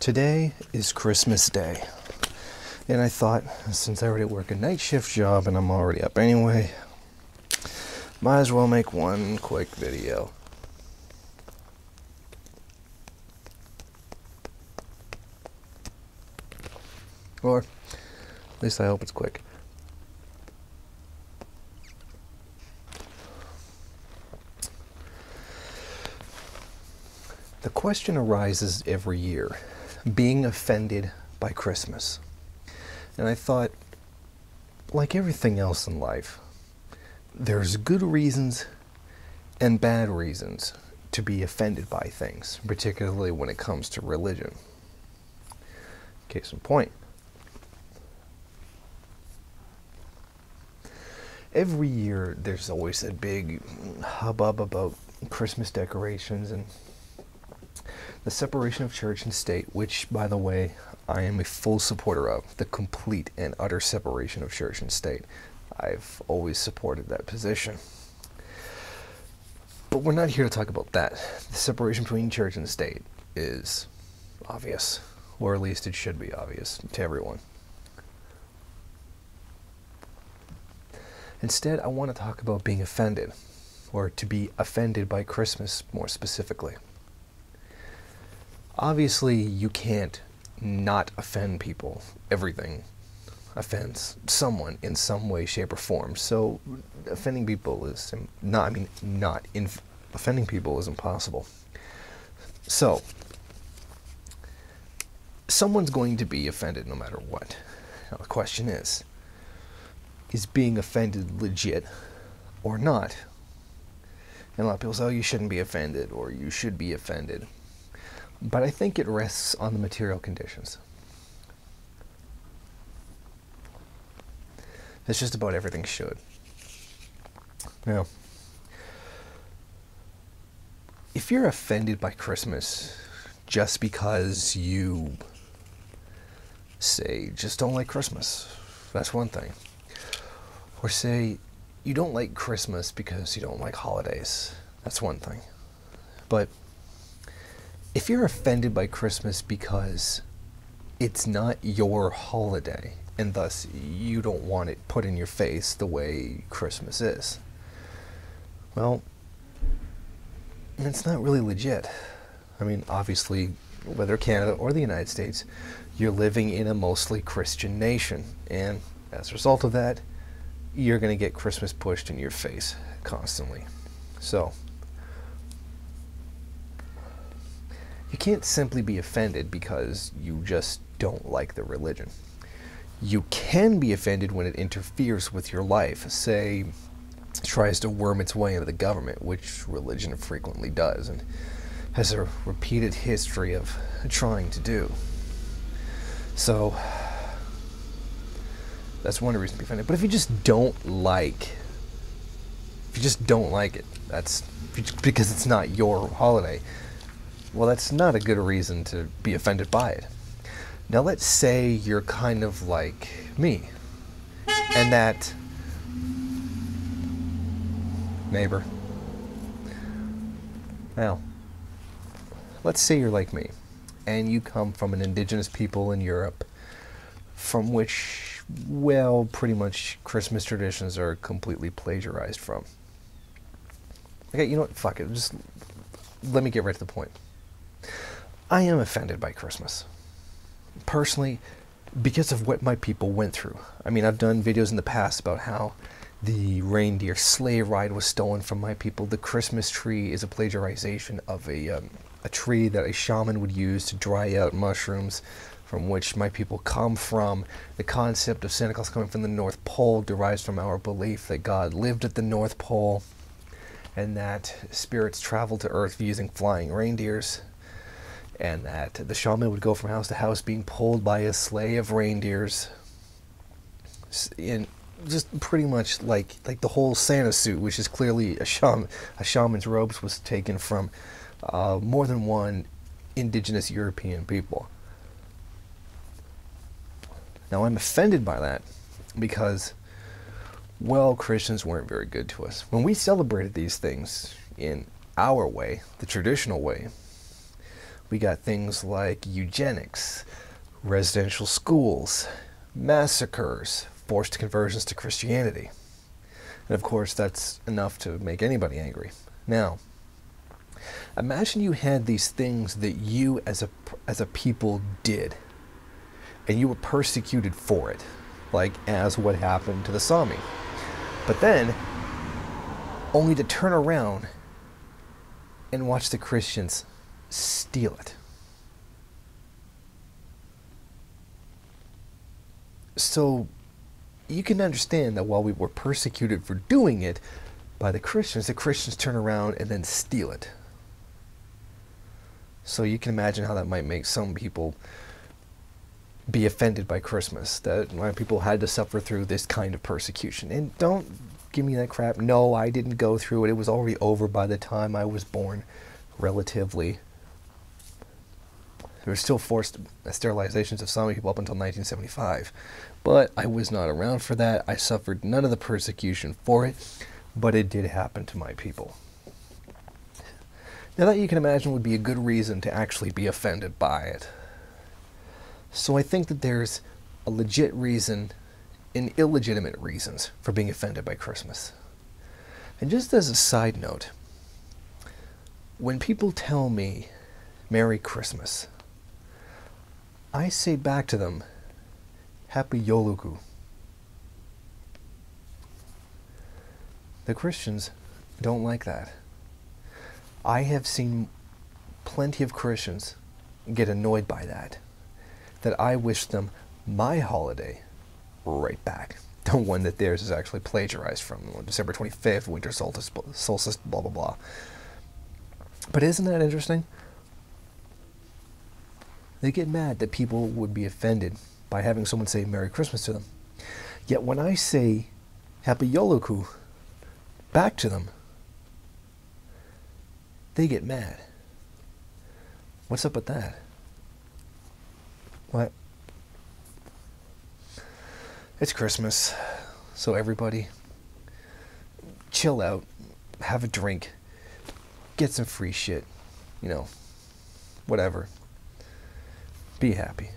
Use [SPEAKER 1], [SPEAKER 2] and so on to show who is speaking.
[SPEAKER 1] Today is Christmas Day, and I thought, since I already work a night shift job and I'm already up anyway, might as well make one quick video. Or, at least I hope it's quick. The question arises every year, being offended by Christmas. And I thought, like everything else in life, there's good reasons and bad reasons to be offended by things, particularly when it comes to religion. Case in point. Every year there's always a big hubbub about Christmas decorations and the separation of church and state, which, by the way, I am a full supporter of, the complete and utter separation of church and state. I've always supported that position. But we're not here to talk about that. The separation between church and state is obvious, or at least it should be obvious to everyone. Instead, I want to talk about being offended, or to be offended by Christmas more specifically. Obviously, you can't not offend people. Everything offends someone in some way, shape, or form. So, offending people is offending people is impossible. So, someone's going to be offended no matter what. Now, the question is being offended legit or not? And a lot of people say, oh, you shouldn't be offended, or you should be offended. But I think it rests on the material conditions. That's just about everything should. Now, if you're offended by Christmas just because you, say, just don't like Christmas, that's one thing. Or say, you don't like Christmas because you don't like holidays, that's one thing. But if you're offended by Christmas because it's not your holiday, and thus you don't want it put in your face the way Christmas is, well, it's not really legit. I mean, obviously, whether Canada or the United States, you're living in a mostly Christian nation, and as a result of that, you're going to get Christmas pushed in your face constantly. So, you can't simply be offended because you just don't like the religion. You can be offended when it interferes with your life, say, tries to worm its way into the government, which religion frequently does, and has a repeated history of trying to do. So, that's one reason to be offended. But if you just don't like it, that's because it's not your holiday, well, that's not a good reason to be offended by it. Now, let's say you're kind of like me, and that neighbor. Now, let's say you're like me, and you come from an indigenous people in Europe, from which, well, pretty much Christmas traditions are completely plagiarized from. Okay, you know what? Fuck it. Just let me get right to the point. I am offended by Christmas. Personally, because of what my people went through. I mean, I've done videos in the past about how the reindeer sleigh ride was stolen from my people. The Christmas tree is a plagiarization of a tree that a shaman would use to dry out mushrooms, from which my people come from. The concept of Santa Claus coming from the North Pole derives from our belief that God lived at the North Pole, and that spirits traveled to Earth using flying reindeers, and that the shaman would go from house to house being pulled by a sleigh of reindeers, in just pretty much like the whole Santa suit, which is clearly a shaman's robes, was taken from more than one indigenous European people. Now, I'm offended by that because, well, Christians weren't very good to us. When we celebrated these things in our way, the traditional way, We got things like eugenics, residential schools, massacres, forced conversions to Christianity. And of course, that's enough to make anybody angry. Now, imagine you had these things that you as a people did, and you were persecuted for it, like as what happened to the Sami. But then, only to turn around and watch the Christians steal it. So, you can understand that while we were persecuted for doing it by the Christians turn around and then steal it. So you can imagine how that might make some people be offended by Christmas, that why people had to suffer through this kind of persecution. And don't give me that crap. No, I didn't go through it. It was already over by the time I was born, relatively. There were still forced sterilizations of Sami people up until 1975. But I was not around for that. I suffered none of the persecution for it, but it did happen to my people. Now that you can imagine would be a good reason to actually be offended by it. So I think that there's a legit reason and illegitimate reasons for being offended by Christmas. And just as a side note, when people tell me Merry Christmas, I say back to them, Happy Yoluku. The Christians don't like that. I have seen plenty of Christians get annoyed by that. That I wish them my holiday right back. The one that theirs is actually plagiarized from, December 25th, winter solstice, blah, blah, blah. But isn't that interesting? They get mad that people would be offended by having someone say Merry Christmas to them. Yet when I say Happy Yoluku back to them, they get mad. What's up with that? What? It's Christmas, so everybody chill out, have a drink, get some free shit, whatever. Be happy.